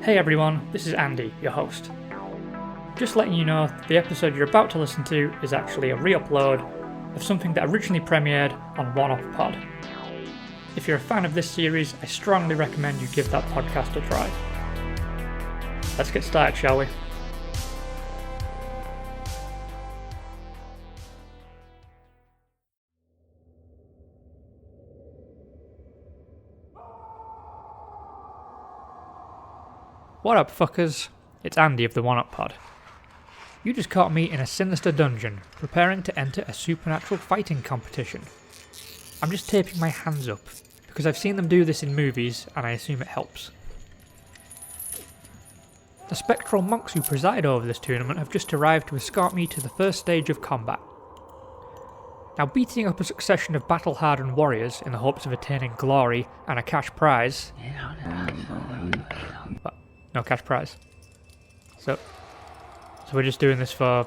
Hey everyone, this is Andy, your host. Just letting you know that the episode you're about to listen to is actually a re-upload of something that originally premiered on One Up Pod. If you're a fan of this series, I strongly recommend you give that podcast a try. Let's get started, shall we? What up, fuckers? It's Andy of the One Up Pod. You just caught me in a sinister dungeon, preparing to enter a supernatural fighting competition. I'm just taping my hands up, because I've seen them do this in movies, and I assume it helps. The spectral monks who preside over this tournament have just arrived to escort me to the first stage of combat. Now, beating up a succession of battle-hardened warriors in the hopes of attaining glory and a cash prize... What? No cash prize. So we're just doing this for...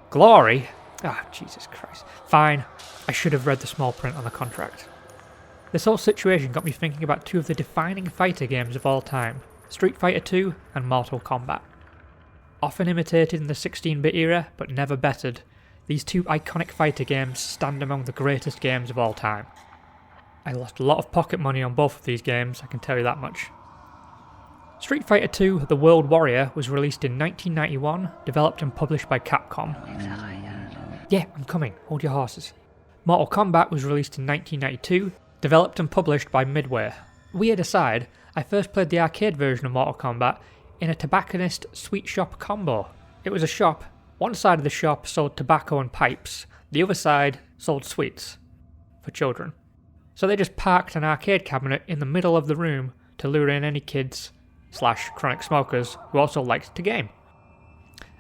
glory? Ah, Jesus Christ. Fine. I should have read the small print on the contract. This whole situation got me thinking about two of the defining fighter games of all time, Street Fighter 2 and Mortal Kombat. Often imitated in the 16-bit era, but never bettered, these two iconic fighter games stand among the greatest games of all time. I lost a lot of pocket money on both of these games, I can tell you that much. Street Fighter 2 The World Warrior was released in 1991, developed and published by Capcom. Yeah, I'm coming, hold your horses. Mortal Kombat was released in 1992, developed and published by Midway. Weird aside, I first played the arcade version of Mortal Kombat in a tobacconist sweet shop combo. It was a shop, one side of the shop sold tobacco and pipes, the other side sold sweets. For children. So they just parked an arcade cabinet in the middle of the room to lure in any kids / chronic smokers who also liked to game.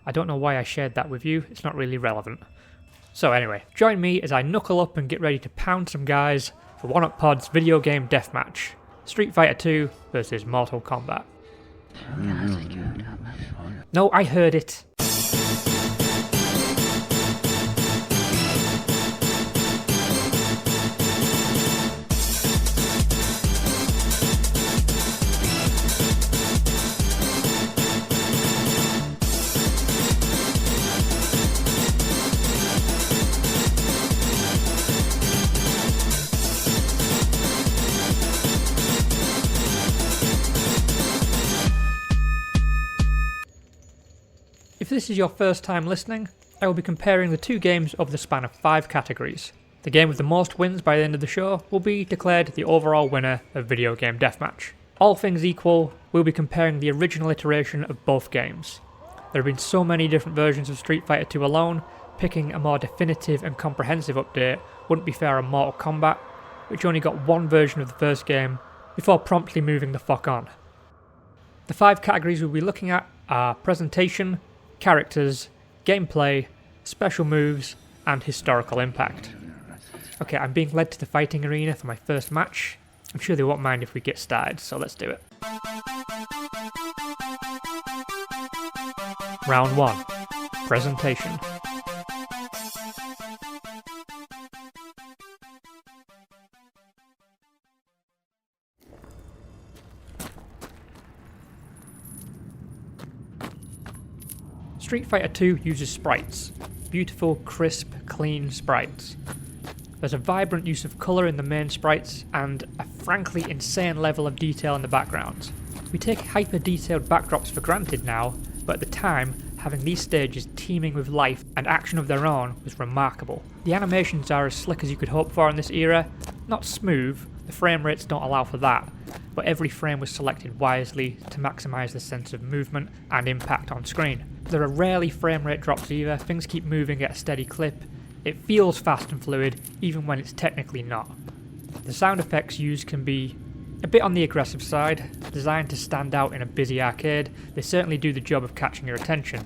I don't know why I shared that with you, it's not really relevant. So anyway, join me as I knuckle up and get ready to pound some guys for One Up Pod's video game deathmatch. Street Fighter 2 versus Mortal Kombat. No, I heard it. If this is your first time listening, I will be comparing the two games over the span of 5 categories. The game with the most wins by the end of the show will be declared the overall winner of Video Game Deathmatch. All things equal, we'll be comparing the original iteration of both games. There have been so many different versions of Street Fighter 2 alone, picking a more definitive and comprehensive update wouldn't be fair on Mortal Kombat, which only got one version of the first game before promptly moving the fuck on. The 5 categories we'll be looking at are presentation, characters, gameplay, special moves, and historical impact. Okay, I'm being led to the fighting arena for my first match. I'm sure they won't mind if we get started, so let's do it. Round 1. Presentation. Street Fighter 2 uses sprites. Beautiful, crisp, clean sprites. There's a vibrant use of colour in the main sprites and a frankly insane level of detail in the backgrounds. We take hyper-detailed backdrops for granted now, but at the time, having these stages teeming with life and action of their own was remarkable. The animations are as slick as you could hope for in this era. Not smooth, the frame rates don't allow for that, but every frame was selected wisely to maximise the sense of movement and impact on screen. There are rarely frame rate drops either, things keep moving at a steady clip. It feels fast and fluid, even when it's technically not. The sound effects used can be a bit on the aggressive side. Designed to stand out in a busy arcade, they certainly do the job of catching your attention.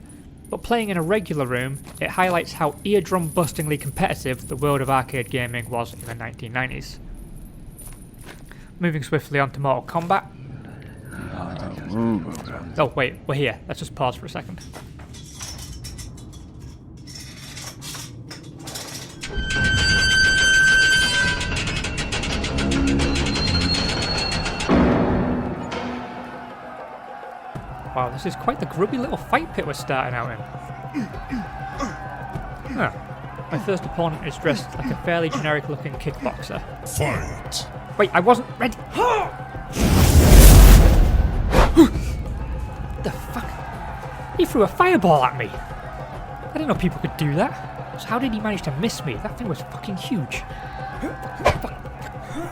But playing in a regular room, it highlights how eardrum-bustingly competitive the world of arcade gaming was in the 1990s. Moving swiftly on to Mortal Kombat. Oh wait, we're here. Let's just pause for a second. Wow, this is quite the grubby little fight pit we're starting out in. Huh. My first opponent is dressed like a fairly generic looking kickboxer. Fight! Wait, I wasn't ready. The fuck? He threw a fireball at me. I didn't know people could do that. So how did he manage to miss me? That thing was fucking huge.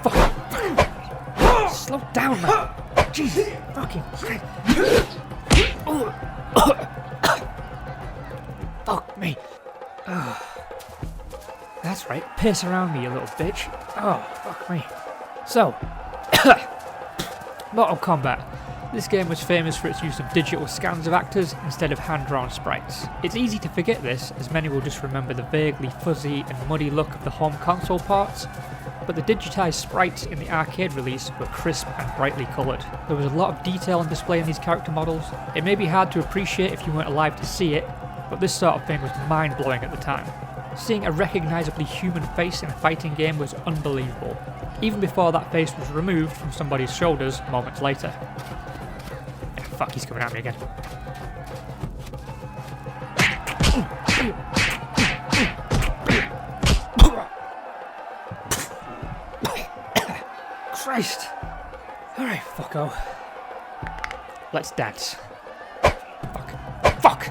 Fuck. Slow down, man. Jesus fucking Christ. Fuck me. That's right. Piss around me, you little bitch. Oh, fuck me. So, Mortal Kombat. This game was famous for its use of digital scans of actors instead of hand-drawn sprites. It's easy to forget this, as many will just remember the vaguely fuzzy and muddy look of the home console parts, but the digitised sprites in the arcade release were crisp and brightly coloured. There was a lot of detail on display in these character models. It may be hard to appreciate if you weren't alive to see it, but this sort of thing was mind-blowing at the time. Seeing a recognisably human face in a fighting game was unbelievable, even before that face was removed from somebody's shoulders moments later. Fuck, he's coming at me again. Christ! Alright, fucko. Let's dance. Fuck. Fuck!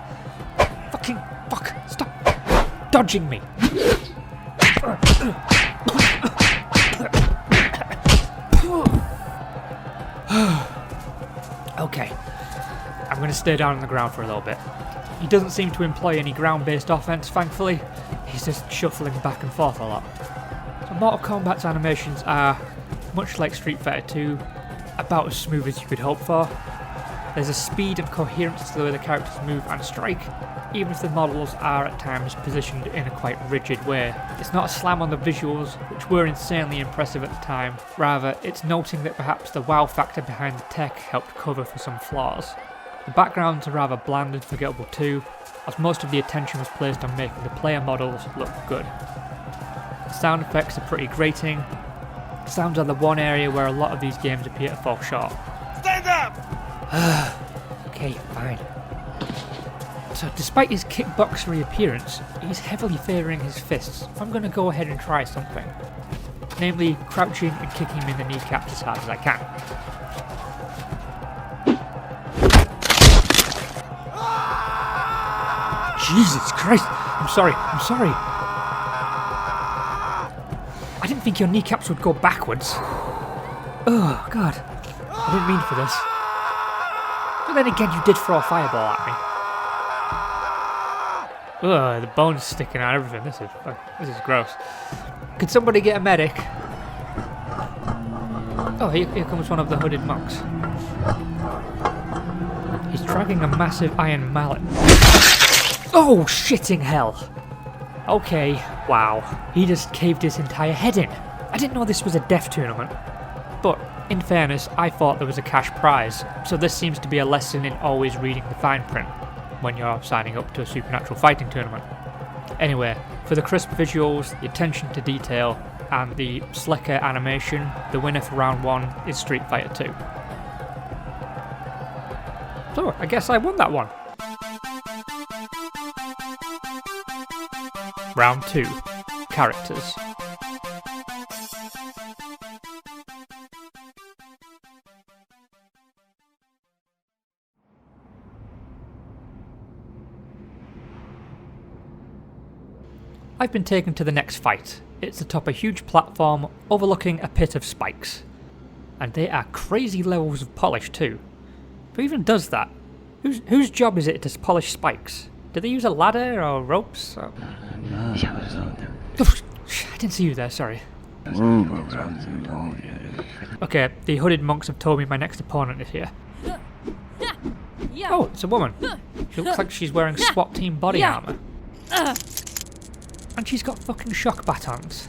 Fucking fuck! Stop dodging me! Okay. I'm going to stay down on the ground for a little bit. He doesn't seem to employ any ground-based offense, thankfully. He's just shuffling back and forth a lot. So Mortal Kombat's animations are, much like Street Fighter 2, about as smooth as you could hope for. There's a speed and coherence to the way the characters move and strike, even if the models are at times positioned in a quite rigid way. It's not a slam on the visuals, which were insanely impressive at the time. Rather, it's noting that perhaps the wow factor behind the tech helped cover for some flaws. The backgrounds are rather bland and forgettable too, as most of the attention was placed on making the player models look good. The sound effects are pretty grating. Sounds are the one area where a lot of these games appear to fall short. Stand up! Okay, fine. So despite his kickboxery appearance, he's heavily favouring his fists. I'm going to go ahead and try something. Namely, crouching and kicking him in the kneecaps as hard as I can. Jesus Christ! I'm sorry. I didn't think your kneecaps would go backwards. Oh, God. I didn't mean for this. But then again, you did throw a fireball at me. Ugh, the bones sticking out, everything. This is gross. Could somebody get a medic? Oh, here comes one of the hooded monks. He's dragging a massive iron mallet. Oh, shitting hell. Okay, wow. He just caved his entire head in. I didn't know this was a death tournament. But, in fairness, I thought there was a cash prize, so this seems to be a lesson in always reading the fine print when you're signing up to a supernatural fighting tournament. Anyway, for the crisp visuals, the attention to detail, and the slicker animation, the winner for round 1 is Street Fighter 2. So, I guess I won that one. Round 2. Characters. I've been taken to the next fight. It's atop a huge platform overlooking a pit of spikes. And they are crazy levels of polish too. Who even does that? Whose job is it to polish spikes? Do they use a ladder or ropes? Or... I didn't see you there, sorry. Okay, the hooded monks have told me my next opponent is here. Oh, it's a woman. She looks like she's wearing SWAT team body armour. And she's got fucking shock batons.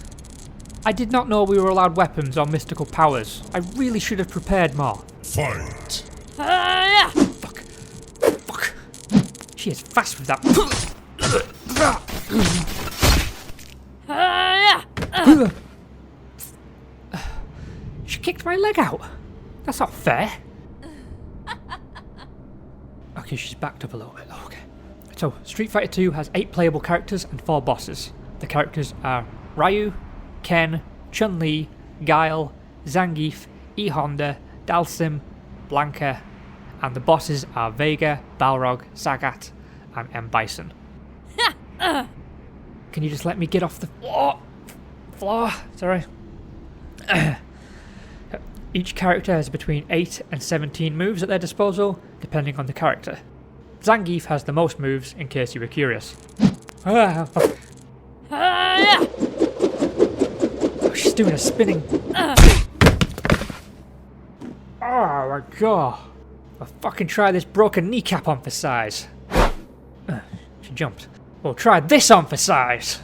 I did not know we were allowed weapons or mystical powers. I really should have prepared more. Fight! Fuck. Fuck. She is fast with that. She kicked my leg out. That's not fair. Okay, she's backed up a little bit. Okay. So, Street Fighter 2 has 8 playable characters and 4 bosses. The characters are Ryu, Ken, Chun-Li, Guile, Zangief, E Honda, Dalsim, Blanca, and the bosses are Vega, Balrog, Sagat, and M. Bison. Can you just let me get off the floor? Sorry. Each character has between 8 and 17 moves at their disposal, depending on the character. Zangief has the most moves, in case you were curious. Oh, she's doing a spinning. Oh my god. I'll fucking try this broken kneecap on for size. She jumped. Well, try this on for size.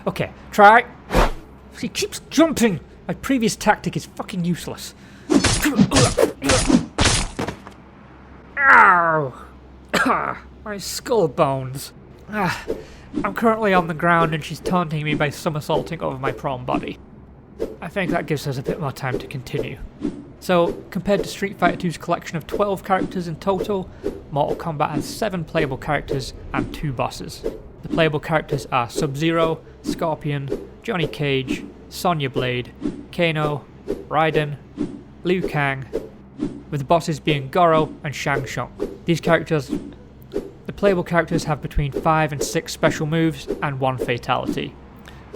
Okay, try. She keeps jumping. My previous tactic is fucking useless. Ow! My skull bones. I'm currently on the ground and she's taunting me by somersaulting over my prone body. I think that gives us a bit more time to continue. So, compared to Street Fighter 2's collection of 12 characters in total, Mortal Kombat has 7 playable characters and 2 bosses. The playable characters are Sub-Zero, Scorpion, Johnny Cage, Sonya Blade, Kano, Raiden, Liu Kang, with the bosses being Goro and Shang Tsung. The playable characters have between 5 and 6 special moves and 1 fatality,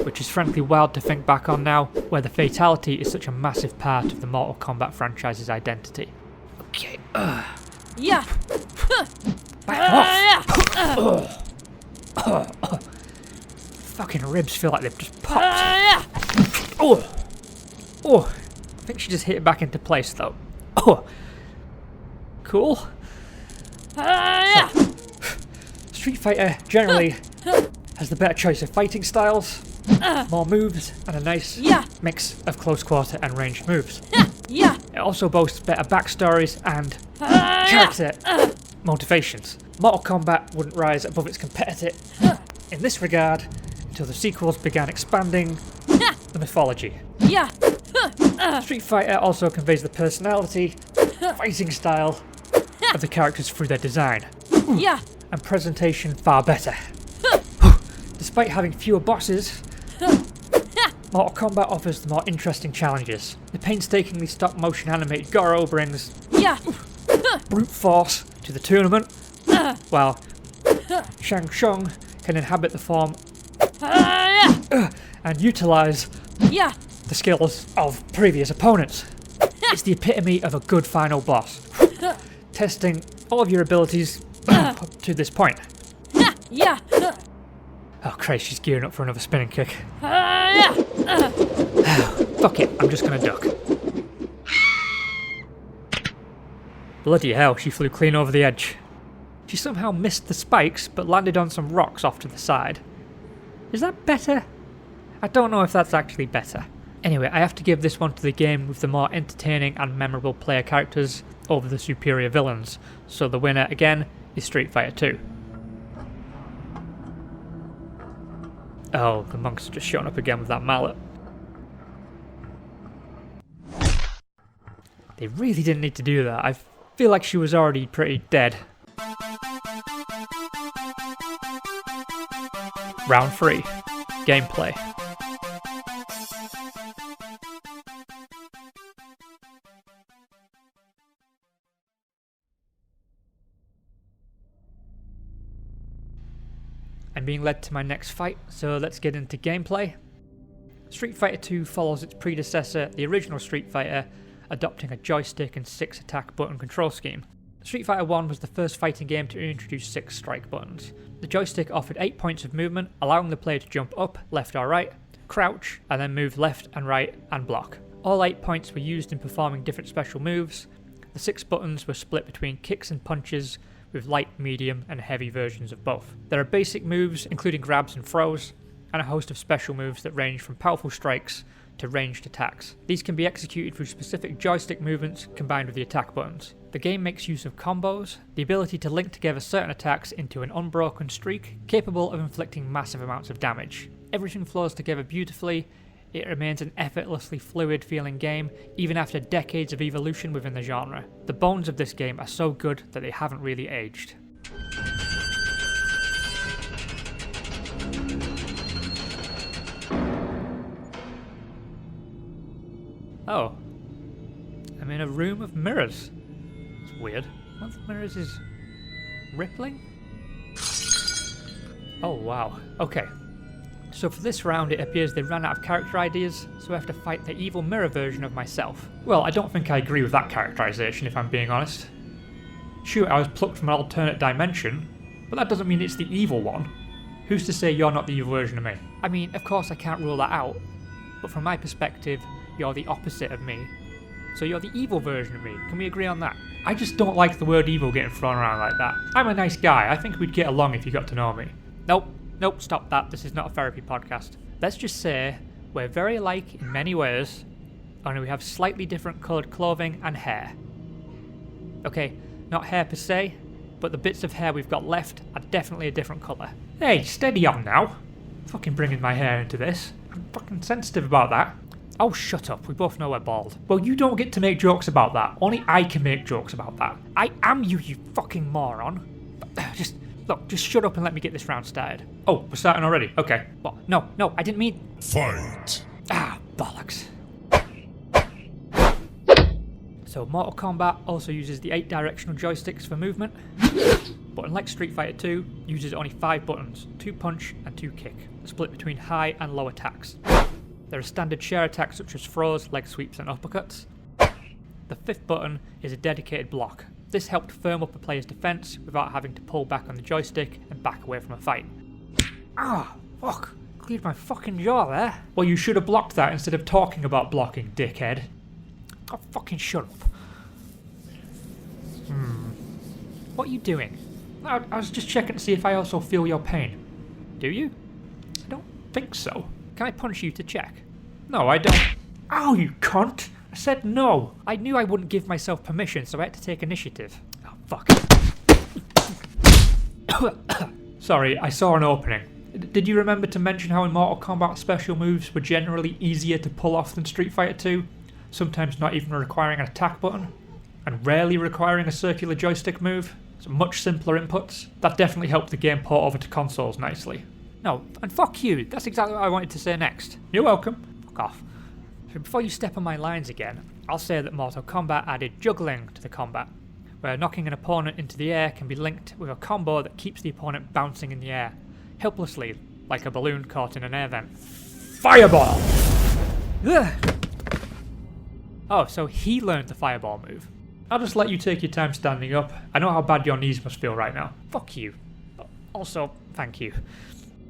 which is frankly wild to think back on now, where the fatality is such a massive part of the Mortal Kombat franchise's identity. Okay, Yeah. back off! Fucking ribs feel like they've just popped. Oh! I think she just hit it back into place though. Oh! Cool. Street Fighter generally has the better choice of fighting styles, more moves, and a nice mix of close quarter and ranged moves. It also boasts better backstories and character motivations. Mortal Kombat wouldn't rise above its competitor in this regard until the sequels began expanding the mythology. Street Fighter also conveys the personality, fighting style of the characters through their design and presentation far better. Despite having fewer bosses, Mortal Kombat offers the more interesting challenges. The painstakingly stop-motion animated Goro brings brute force to the tournament, while Shang Tsung can inhabit the form and utilize the skills of previous opponents. It's the epitome of a good final boss, testing all of your abilities up to this point. Oh Christ, she's gearing up for another spinning kick. Fuck it, I'm just gonna duck. Bloody hell, she flew clean over the edge. She somehow missed the spikes, but landed on some rocks off to the side. Is that better? I don't know if that's actually better. Anyway, I have to give this one to the game with the more entertaining and memorable player characters over the superior villains, so the winner, again, is Street Fighter 2. Oh, the monks have just shown up again with that mallet. They really didn't need to do that. I feel like she was already pretty dead. Round 3. Gameplay. I'm being led to my next fight, so let's get into gameplay. Street Fighter 2 follows its predecessor, the original Street Fighter, adopting a joystick and 6 attack button control scheme. Street Fighter 1 was the first fighting game to introduce 6 strike buttons. The joystick offered 8 points of movement, allowing the player to jump up, left or right, crouch, and then move left and right and block. All 8 points were used in performing different special moves. The 6 buttons were split between kicks and punches, with light, medium, and heavy versions of both. There are basic moves, including grabs and throws, and a host of special moves that range from powerful strikes to ranged attacks. These can be executed through specific joystick movements combined with the attack buttons. The game makes use of combos, the ability to link together certain attacks into an unbroken streak capable of inflicting massive amounts of damage. Everything flows together beautifully It remains an effortlessly fluid feeling game, even after decades of evolution within the genre. The bones of this game are so good that they haven't really aged. Oh. I'm in a room of mirrors. It's weird. One of the mirrors is rippling? Oh wow. Okay. So for this round it appears they ran out of character ideas, so I have to fight the evil mirror version of myself. Well, I don't think I agree with that characterization if I'm being honest. Sure, I was plucked from an alternate dimension, but that doesn't mean it's the evil one. Who's to say you're not the evil version of me? I mean, of course I can't rule that out, but from my perspective, you're the opposite of me. So you're the evil version of me. Can we agree on that? I just don't like the word evil getting thrown around like that. I'm a nice guy. I think we'd get along if you got to know me. Nope, stop that. This is not a therapy podcast. Let's just say we're very alike in many ways, only we have slightly different coloured clothing and hair. Okay, not hair per se, but the bits of hair we've got left are definitely a different colour. Hey, steady on now. Fucking bringing my hair into this. I'm fucking sensitive about that. Oh, shut up. We both know we're bald. Well, you don't get to make jokes about that. Only I can make jokes about that. I am you, you fucking moron. Just shut up and let me get this round started. Oh, we're starting already? Okay. What? No, I didn't mean... Fight! Ah, bollocks. So Mortal Kombat also uses the 8 directional joysticks for movement, but unlike Street Fighter 2, uses only 5 buttons, 2 punch and 2 kick, split between high and low attacks. There are standard share attacks such as throws, leg sweeps and uppercuts. The 5th button is a dedicated block. This helped firm up a player's defense without having to pull back on the joystick and back away from a fight. Ah, fuck. Cleared my fucking jaw there. Well, you should have blocked that instead of talking about blocking, dickhead. Oh, fucking shut up. What are you doing? I was just checking to see if I also feel your pain. Do you? I don't think so. Can I punch you to check? No, I don't. Ow, you cunt! I said no! I knew I wouldn't give myself permission, so I had to take initiative. Oh, fuck. Sorry, I saw an opening. Did you remember to mention how in Mortal Kombat special moves were generally easier to pull off than Street Fighter 2? Sometimes not even requiring an attack button? And rarely requiring a circular joystick move? So much simpler inputs? That definitely helped the game port over to consoles nicely. No, and fuck you, that's exactly what I wanted to say next. You're welcome. Fuck off. So before you step on my lines again, I'll say that Mortal Kombat added juggling to the combat, where knocking an opponent into the air can be linked with a combo that keeps the opponent bouncing in the air, helplessly, like a balloon caught in an air vent. Fireball! Ugh. Oh, so he learned the fireball move. I'll just let you take your time standing up. I know how bad your knees must feel right now. Fuck you. Also, thank you.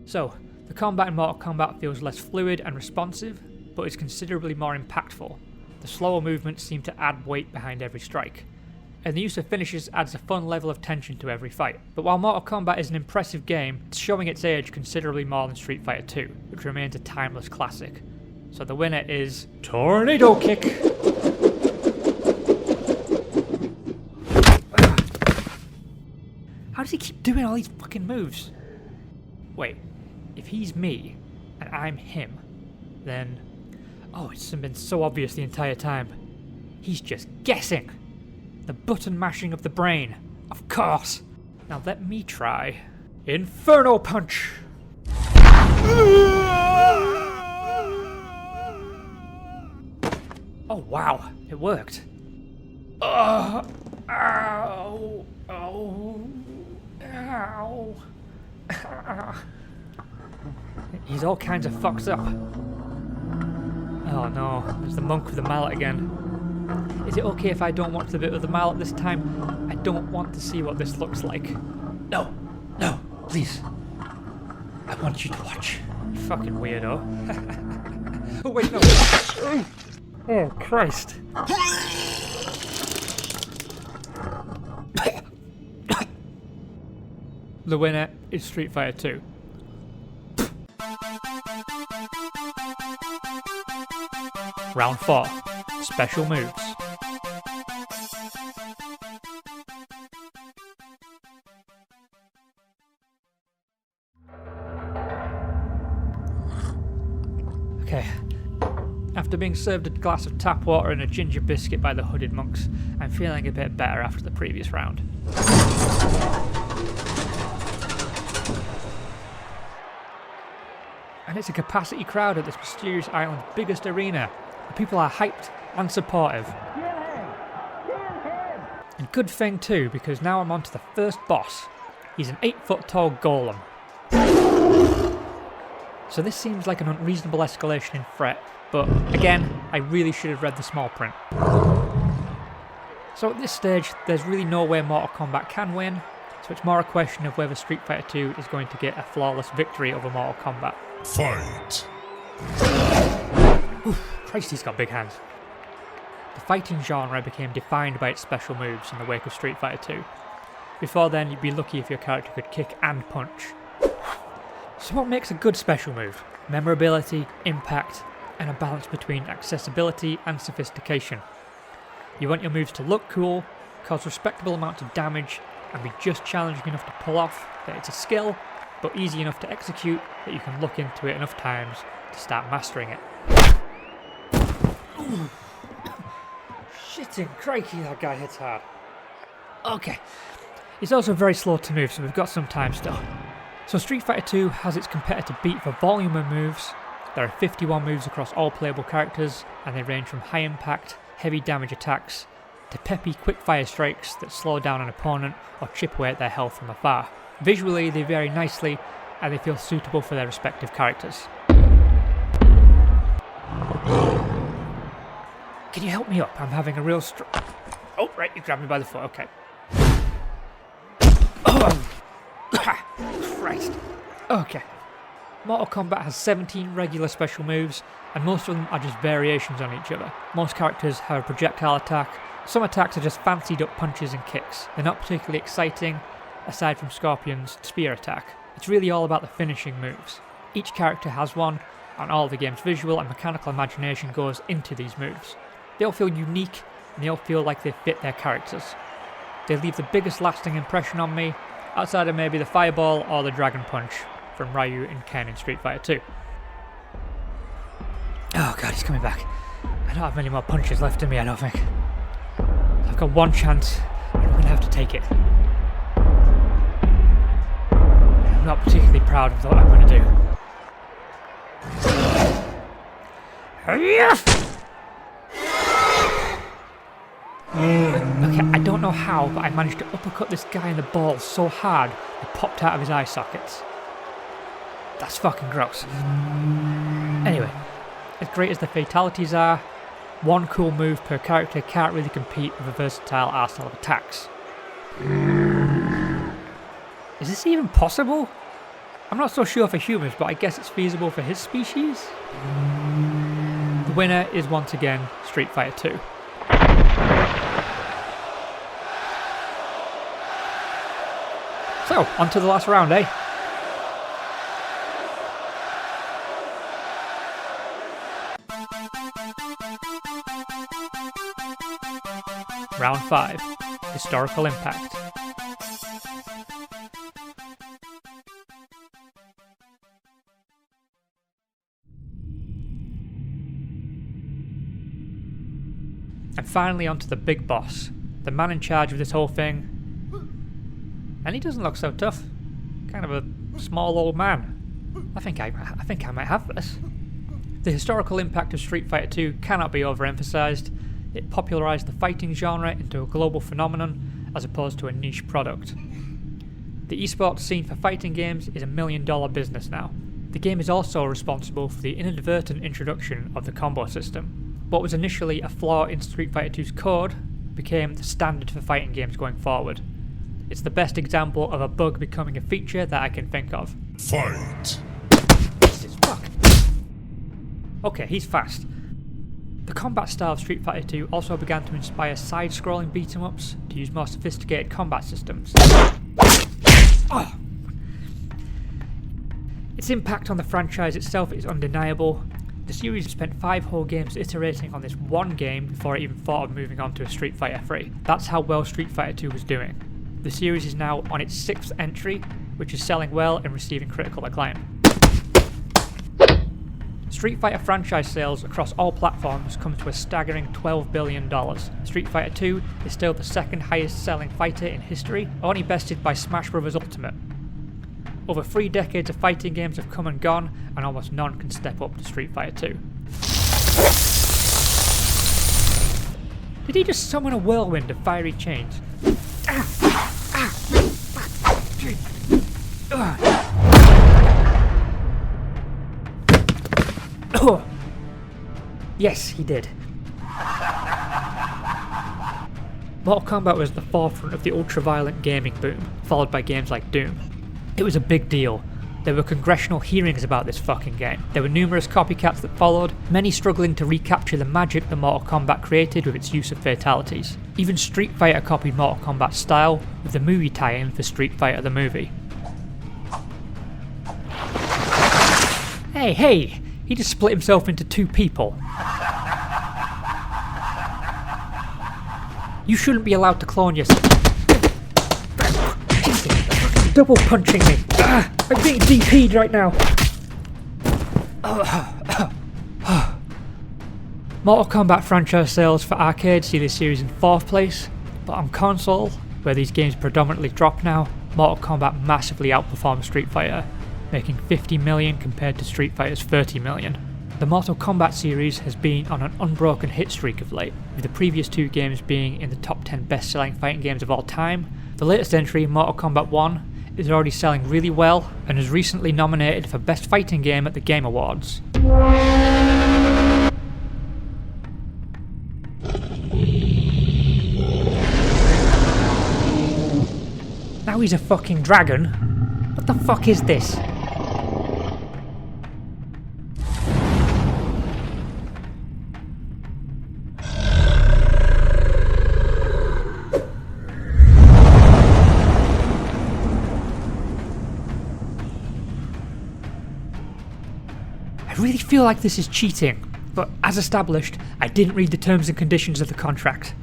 So, the combat in Mortal Kombat feels less fluid and responsive, but is considerably more impactful. The slower movements seem to add weight behind every strike, and the use of finishes adds a fun level of tension to every fight. But while Mortal Kombat is an impressive game, it's showing its age considerably more than Street Fighter 2, which remains a timeless classic. So the winner is... Tornado Kick! How does he keep doing all these fucking moves? Wait, if he's me, and I'm him, then... Oh, it's been so obvious the entire time. He's just guessing! The button mashing of the brain, of course! Now let me try... Inferno Punch! Oh wow, it worked. Ow! Ow! Ow! He's all kinds of fucked up. Oh no, there's the monk with the mallet again. Is it okay if I don't watch the bit with the mallet this time? I don't want to see what this looks like. No, please. I want you to watch. You fucking weirdo. Oh wait, no. Oh Christ. The winner is Street Fighter 2. Round 4. Special moves. Okay, After being served a glass of tap water and a ginger biscuit by the hooded monks, I'm feeling a bit better after the previous round. And it's a capacity crowd at this mysterious island's biggest arena. The people are hyped and supportive. And good thing too, because now I'm on to the first boss. He's an 8-foot tall golem. So this seems like an unreasonable escalation in threat, but again, I really should have read the small print. So at this stage, there's really no way Mortal Kombat can win, so it's more a question of whether Street Fighter 2 is going to get a flawless victory over Mortal Kombat. Fight! Oof, Christ, he's got big hands. The fighting genre became defined by its special moves in the wake of Street Fighter 2. Before then, you'd be lucky if your character could kick and punch. So what makes a good special move? Memorability, impact, and a balance between accessibility and sophistication. You want your moves to look cool, cause respectable amounts of damage, and be just challenging enough to pull off that it's a skill, but easy enough to execute that you can look into it enough times to start mastering it. Ooh. Shitting crikey, that guy hits hard. Okay. It's also very slow to move, so we've got some time still. So Street Fighter 2 has its competitor beat for volume of moves. There are 51 moves across all playable characters, and they range from high impact, heavy damage attacks, to peppy quick-fire strikes that slow down an opponent or chip away at their health from afar. Visually, they vary nicely, and they feel suitable for their respective characters. Can you help me up? I'm having a real Oh, right, you grabbed me by the foot, okay. Oh! Christ. Okay. Mortal Kombat has 17 regular special moves, and most of them are just variations on each other. Most characters have a projectile attack. Some attacks are just fancied up punches and kicks. They're not particularly exciting, aside from Scorpion's spear attack. It's really all about the finishing moves. Each character has one, and all of the game's visual and mechanical imagination goes into these moves. They all feel unique, and they all feel like they fit their characters. They leave the biggest lasting impression on me, outside of maybe the Fireball or the Dragon Punch from Ryu and Ken in Street Fighter 2. Oh god, he's coming back. I don't have many more punches left in me, I don't think. I've got one chance, and I'm going to have to take it. I'm not particularly proud of what I'm going to do. Okay, I don't know how, but I managed to uppercut this guy in the balls so hard it popped out of his eye sockets. That's fucking gross. Anyway, as great as the fatalities are, one cool move per character can't really compete with a versatile arsenal of attacks. Is this even possible? I'm not so sure for humans, but I guess it's feasible for his species? The winner is once again Street Fighter 2. So, on to the last round, eh? Round 5. Historical Impact. And finally onto the big boss, the man in charge of this whole thing. And he doesn't look so tough. Kind of a small old man. I think I might have this. The historical impact of Street Fighter 2 cannot be overemphasized. It popularized the fighting genre into a global phenomenon as opposed to a niche product. The esports scene for fighting games is $1 million business now. The game is also responsible for the inadvertent introduction of the combo system. What was initially a flaw in Street Fighter 2's code became the standard for fighting games going forward. It's the best example of a bug becoming a feature that I can think of. Fight! Jesus fuck. Okay, he's fast. The combat style of Street Fighter 2 also began to inspire side-scrolling beat-em-ups to use more sophisticated combat systems. Oh. Its impact on the franchise itself is undeniable. The series spent 5 whole games iterating on this one game before it even thought of moving on to a Street Fighter 3. That's how well Street Fighter 2 was doing. The series is now on its 6th entry, which is selling well and receiving critical acclaim. Street Fighter franchise sales across all platforms come to a staggering $12 billion. Street Fighter 2 is still the second highest selling fighter in history, only bested by Smash Bros. Ultimate. Over 3 decades of fighting games have come and gone, and almost none can step up to Street Fighter 2. Did he just summon a whirlwind of fiery chains? Yes, he did. Mortal Kombat was at the forefront of the ultra-violent gaming boom, followed by games like Doom. It was a big deal. There were congressional hearings about this fucking game. There were numerous copycats that followed, many struggling to recapture the magic that Mortal Kombat created with its use of fatalities. Even Street Fighter copied Mortal Kombat's style with the movie tie-in for Street Fighter the movie. Hey! He just split himself into 2 people. You shouldn't be allowed to clone yourself. Double punching me. I'm being DP'd right now. Mortal Kombat franchise sales for arcade see this series in 4th place, but on console, where these games predominantly drop now, Mortal Kombat massively outperforms Street Fighter, making 50 million compared to Street Fighter's 30 million. The Mortal Kombat series has been on an unbroken hit streak of late, with the previous 2 games being in the top 10 best-selling fighting games of all time. The latest entry, Mortal Kombat 1, is already selling really well and is recently nominated for Best Fighting Game at the Game Awards. Now he's a fucking dragon? What the fuck is this? I really feel like this is cheating, but as established, I didn't read the terms and conditions of the contract.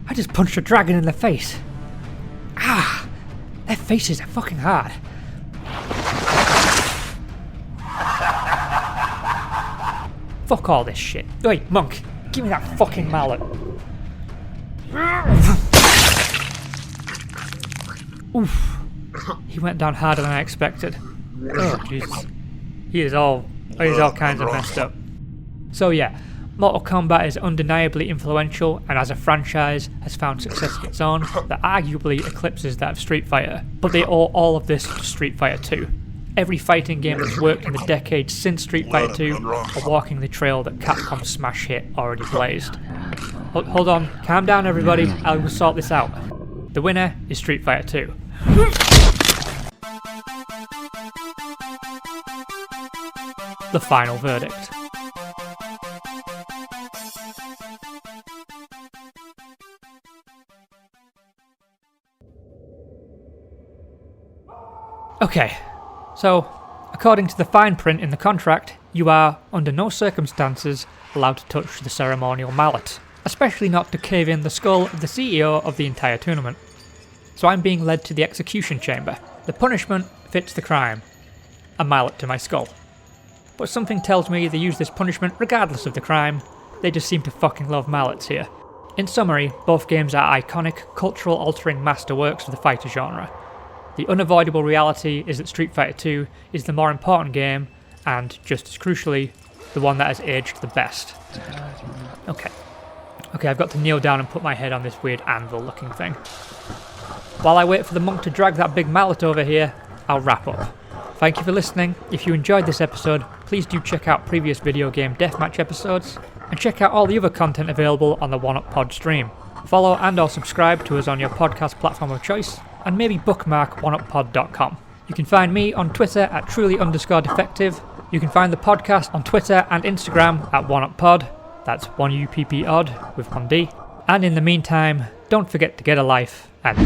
I just punched a dragon in the face. Ah! Their faces are fucking hard. Fuck all this shit. Wait, Monk, give me that fucking mallet. Oof. He went down harder than I expected. Oh, Jesus. He's all kinds of messed up. So yeah, Mortal Kombat is undeniably influential and as a franchise has found success of its own that arguably eclipses that of Street Fighter, but they owe all of this to Street Fighter 2. Every fighting game that's worked in the decades since Street Fighter 2 are walking the trail that Capcom's smash hit already blazed. Hold on, calm down everybody, I will sort this out. The winner is Street Fighter 2. The final verdict. Okay, so according to the fine print in the contract, you are, under no circumstances, allowed to touch the ceremonial mallet, especially not to cave in the skull of the CEO of the entire tournament. So I'm being led to the execution chamber. The punishment fits the crime. A mallet to my skull. But something tells me they use this punishment regardless of the crime. They just seem to fucking love mallets here. In summary, both games are iconic, cultural-altering masterworks of the fighter genre. The unavoidable reality is that Street Fighter 2 is the more important game, and, just as crucially, the one that has aged the best. Okay, I've got to kneel down and put my head on this weird anvil-looking thing. While I wait for the monk to drag that big mallet over here, I'll wrap up. Thank you for listening. If you enjoyed this episode, please do check out previous video game deathmatch episodes, and check out all the other content available on the 1UpPod stream. Follow and or subscribe to us on your podcast platform of choice, and maybe bookmark 1uppod.com. You can find me on Twitter at truly_defective. You can find the podcast on Twitter and Instagram at 1uppod. That's 1UPPOD with 1D. And in the meantime, don't forget to get a life and...